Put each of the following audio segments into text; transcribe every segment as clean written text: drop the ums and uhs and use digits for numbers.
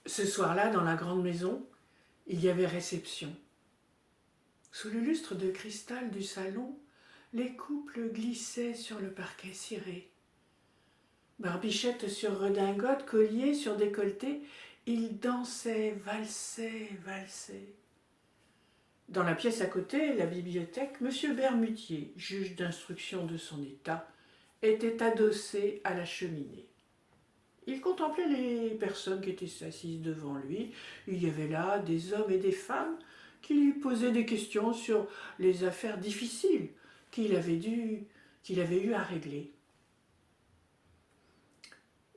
Ce soir-là, dans la grande maison, il y avait réception. Sous le lustre de cristal du salon, les couples glissaient sur le parquet ciré. Barbichette sur redingote, collier sur décolleté, ils dansaient, valsaient, valsaient. Dans la pièce à côté, la bibliothèque, M. Bermutier, juge d'instruction de son état, était adossé à la cheminée. Il contemplait les personnes qui étaient assises devant lui. Il y avait là des hommes et des femmes qui lui posaient des questions sur les affaires difficiles qu'il avait eu à régler.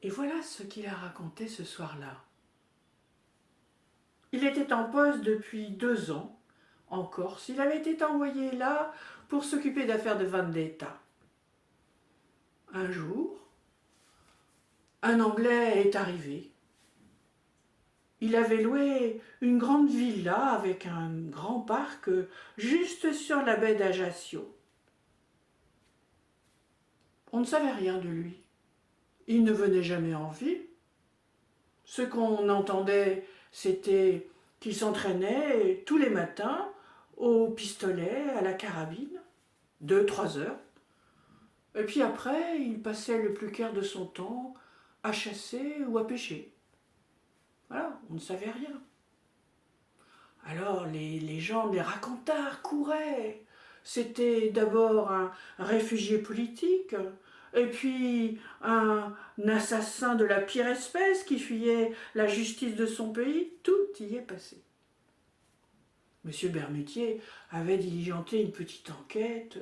Et voilà ce qu'il a raconté ce soir-là. Il était en poste depuis 2 ans, en Corse. Il avait été envoyé là pour s'occuper d'affaires de vendetta. Un jour, un Anglais est arrivé. Il avait loué une grande villa avec un grand parc juste sur la baie d'Ajaccio. On ne savait rien de lui. Il ne venait jamais en ville. Ce qu'on entendait, c'était qu'il s'entraînait tous les matins au pistolet, à la carabine, 2-3 heures. Et puis après, il passait le plus clair de son temps à chasser ou à pêcher. Voilà, on ne savait rien. Alors les gens, les racontars couraient. C'était d'abord un réfugié politique, et puis un assassin de la pire espèce qui fuyait la justice de son pays. Tout y est passé. Monsieur Bermutier avait diligenté une petite enquête.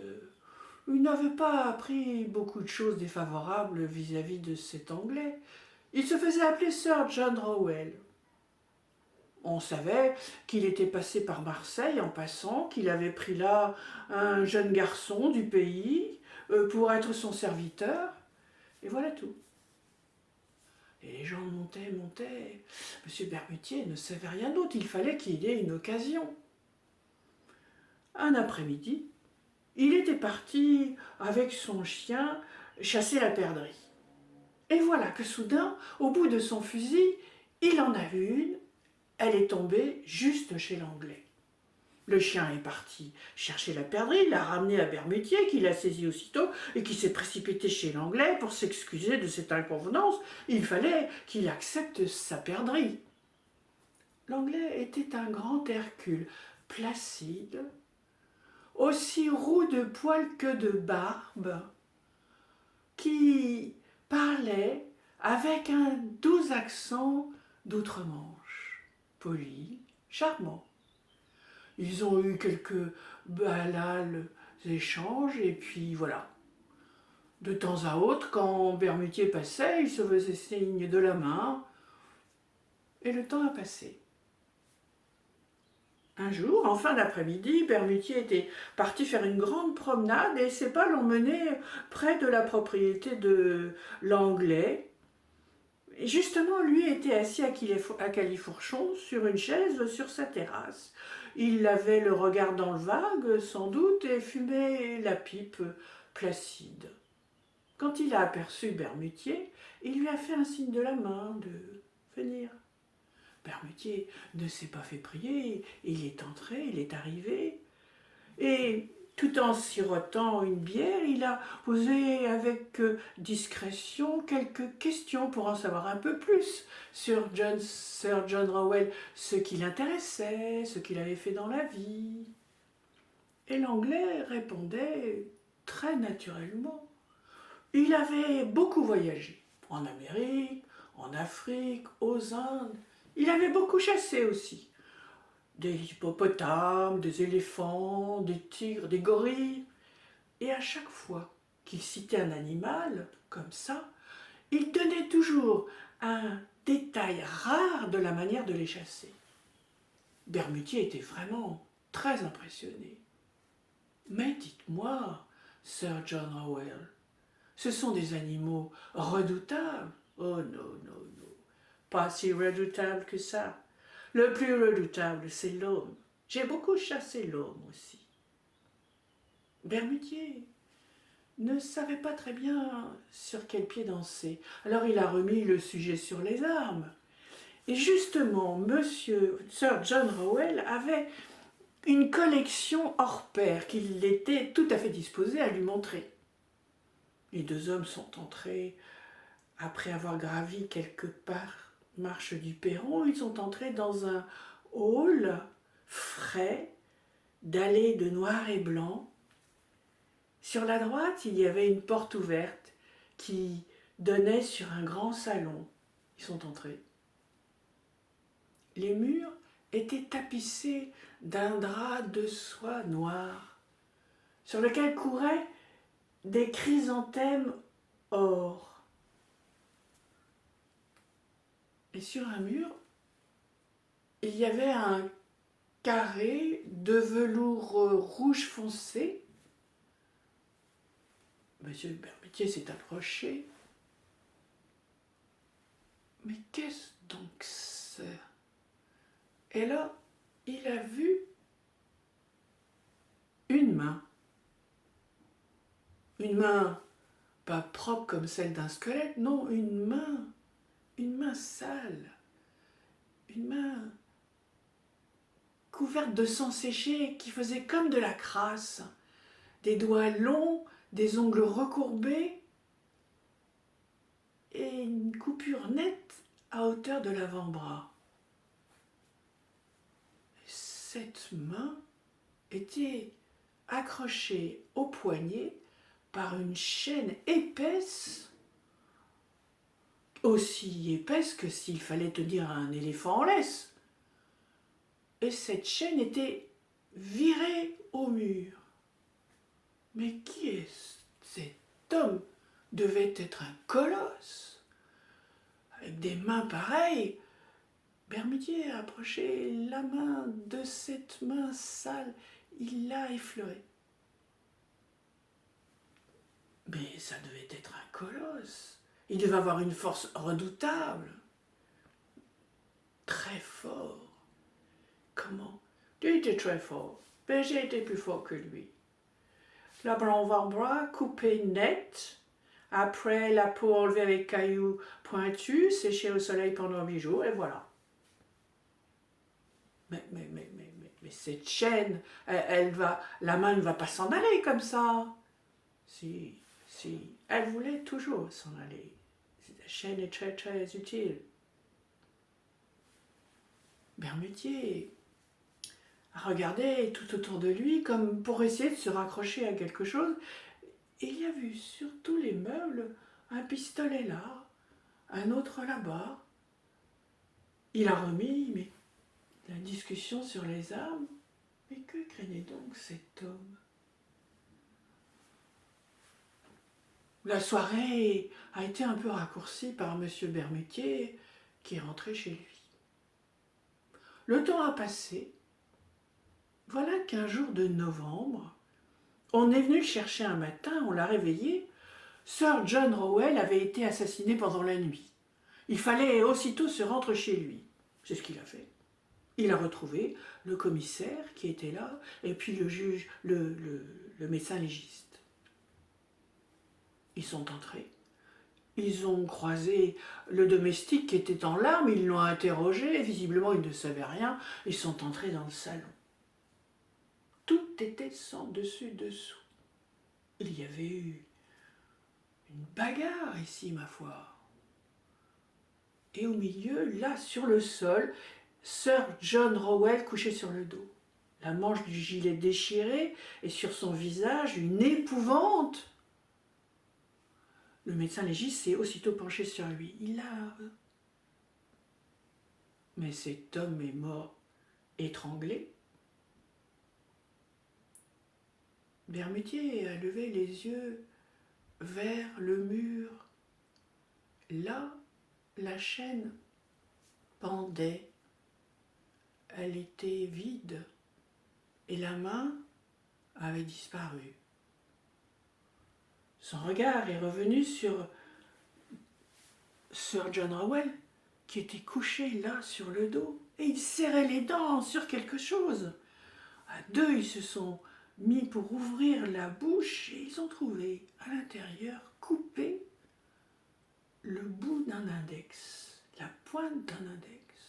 Il n'avait pas appris beaucoup de choses défavorables vis-à-vis de cet Anglais. Il se faisait appeler Sir John Rowell. On savait qu'il était passé par Marseille en passant, qu'il avait pris là un jeune garçon du pays pour être son serviteur, et voilà tout. Et les gens montaient. Monsieur Bermutier ne savait rien d'autre, il fallait qu'il ait une occasion. Un après-midi, il était parti avec son chien chasser la perdrix. Et voilà que soudain, au bout de son fusil, il en a vu une. Elle est tombée juste chez l'Anglais. Le chien est parti chercher la perdrix, l'a ramenée à Bermutier, qui l'a saisie aussitôt et qui s'est précipité chez l'Anglais pour s'excuser de cette inconvenance. Il fallait qu'il accepte sa perdrix. L'Anglais était un grand Hercule, placide, aussi roux de poils que de barbe, qui parlait avec un doux accent d'outre-Manche, poli, charmant. Ils ont eu quelques banals échanges, et puis voilà. De temps à autre, quand Bermutier passait, il se faisait signe de la main, et le temps a passé. Un jour, en fin d'après-midi, Bermutier était parti faire une grande promenade et ses pas l'ont mené près de la propriété de l'Anglais. Et justement, lui était assis à Califourchon sur une chaise sur sa terrasse. Il avait le regard dans le vague, sans doute, et fumait la pipe placide. Quand il a aperçu Bermutier, il lui a fait un signe de la main de venir. Bermutier ne s'est pas fait prier, il est entré, il est arrivé, et tout en sirotant une bière, il a posé avec discrétion quelques questions pour en savoir un peu plus sur Sir John Rowell, ce qui l'intéressait, ce qu'il avait fait dans la vie. Et l'Anglais répondait très naturellement. Il avait beaucoup voyagé, en Amérique, en Afrique, aux Indes. Il avait beaucoup chassé aussi. Des hippopotames, des éléphants, des tigres, des gorilles. Et à chaque fois qu'il citait un animal, comme ça, il donnait toujours un détail rare de la manière de les chasser. Bermutier était vraiment très impressionné. Mais dites-moi, Sir John Rowell, ce sont des animaux redoutables. Oh non, non, non, pas si redoutables que ça. Le plus redoutable, c'est l'homme. J'ai beaucoup chassé l'homme aussi. Bermutier ne savait pas très bien sur quel pied danser. Alors il a remis le sujet sur les armes. Et justement, Sir John Rowell avait une collection hors pair qu'il était tout à fait disposé à lui montrer. Les deux hommes sont entrés, après avoir gravi quelques marches du perron, ils sont entrés dans un hall frais, dallé de noir et blanc. Sur la droite, il y avait une porte ouverte qui donnait sur un grand salon. Ils sont entrés. Les murs étaient tapissés d'un drap de soie noire, sur lequel couraient des chrysanthèmes or. Et sur un mur, il y avait un carré de velours rouge foncé. Monsieur Bermutier s'est approché. Mais qu'est-ce donc ça? Et là, il a vu une main. Une main pas propre comme celle d'un squelette, non, une main sale, une main couverte de sang séché qui faisait comme de la crasse, des doigts longs, des ongles recourbés et une coupure nette à hauteur de l'avant-bras. Cette main était accrochée au poignet par une chaîne épaisse, aussi épaisse que s'il fallait tenir un éléphant en laisse. Et cette chaîne était virée au mur. Mais qui est cet homme? Devait être un colosse. Avec des mains pareilles, Bermutier a approché la main de cette main sale. Il l'a effleurée. Mais ça devait être un colosse. Il devait avoir une force redoutable. Très fort. Comment? Il était très fort, mais j'ai été plus fort que lui. L'avant-bras coupé net, après la peau enlevée avec cailloux pointus, séchée au soleil pendant 8 jours, et voilà. Mais cette chaîne, la main ne va pas s'en aller comme ça. Si, elle voulait toujours s'en aller. La chaîne est très très utile. Bermutier a regardé tout autour de lui comme pour essayer de se raccrocher à quelque chose. Et il a vu sur tous les meubles un pistolet là, un autre là-bas. Il a remis la discussion sur les armes. Mais que craignait donc cet homme? La soirée a été un peu raccourcie par M. Bermutier qui est rentré chez lui. Le temps a passé. Voilà qu'un jour de novembre, on est venu le chercher un matin, on l'a réveillé. Sir John Rowell avait été assassiné pendant la nuit. Il fallait aussitôt se rendre chez lui. C'est ce qu'il a fait. Il a retrouvé le commissaire qui était là, et puis le juge, le médecin légiste. Ils sont entrés. Ils ont croisé le domestique qui était en larmes, ils l'ont interrogé, visiblement il ne savait rien, ils sont entrés dans le salon. Tout était sans dessus-dessous. Il y avait eu une bagarre ici, ma foi. Et au milieu, là, sur le sol, Sir John Rowell couché sur le dos. La manche du gilet déchirée et sur son visage une épouvante. Le médecin légiste s'est aussitôt penché sur lui. Il a... Mais cet homme est mort étranglé. Bermutier a levé les yeux vers le mur. Là, la chaîne pendait. Elle était vide et la main avait disparu. Son regard est revenu sur Sir John Rowell, qui était couché là sur le dos, et il serrait les dents sur quelque chose. À deux, ils se sont mis pour ouvrir la bouche et ils ont trouvé à l'intérieur, coupé, le bout d'un index, la pointe d'un index.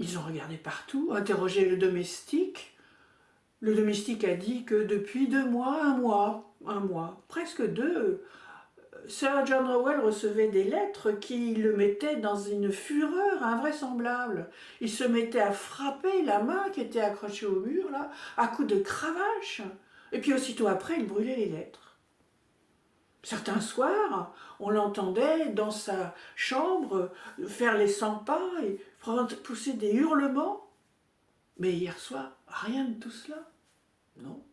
Ils ont regardé partout, interrogé le domestique. Le domestique a dit que depuis 2 mois, un mois, presque deux, Sir John Rowell recevait des lettres qui le mettaient dans une fureur invraisemblable. Il se mettait à frapper la main qui était accrochée au mur, là, à coups de cravache. Et puis aussitôt après, il brûlait les lettres. Certains soirs, on l'entendait dans sa chambre faire les 100 pas et pousser des hurlements. Mais hier soir, rien de tout cela. Non,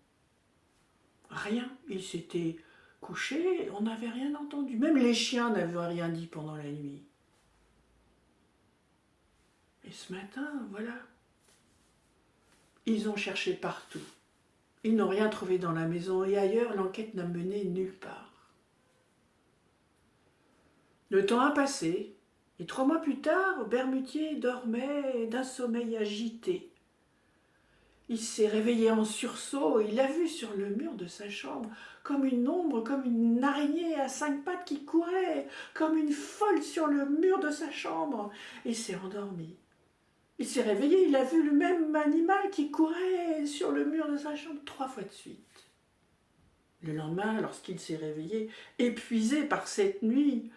rien. Il s'était couché, on n'avait rien entendu. Même les chiens n'avaient rien dit pendant la nuit. Et ce matin, voilà, ils ont cherché partout. Ils n'ont rien trouvé dans la maison et ailleurs, l'enquête n'a mené nulle part. Le temps a passé, et 3 mois plus tard, Bermutier dormait d'un sommeil agité. Il s'est réveillé en sursaut, il a vu sur le mur de sa chambre comme une ombre, comme une araignée à 5 pattes qui courait, comme une folle sur le mur de sa chambre, et s'est endormi. Il s'est réveillé, il a vu le même animal qui courait sur le mur de sa chambre 3 fois de suite. Le lendemain, lorsqu'il s'est réveillé, épuisé par cette nuit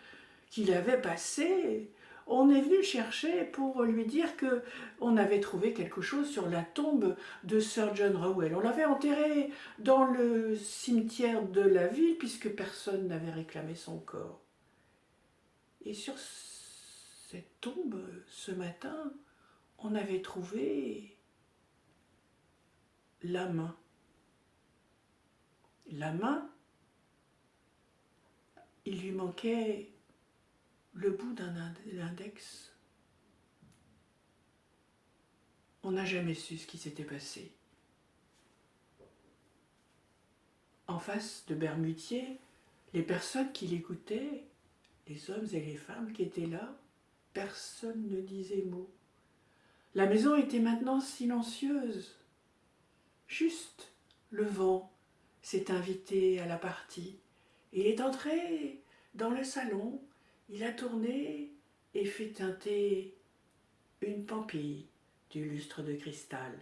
qu'il avait passée, on est venu le chercher pour lui dire que on avait trouvé quelque chose sur la tombe de Sir John Rowell. On l'avait enterré dans le cimetière de la ville puisque personne n'avait réclamé son corps. Et sur cette tombe, ce matin, on avait trouvé la main. La main, il lui manquait le bout d'un index. On n'a jamais su ce qui s'était passé. En face de Bermutier, les personnes qui l'écoutaient, les hommes et les femmes qui étaient là, personne ne disait mot. La maison était maintenant silencieuse. Juste le vent s'est invité à la partie. Il est entré dans le salon, il a tourné et fait teinter une pampille du lustre de cristal.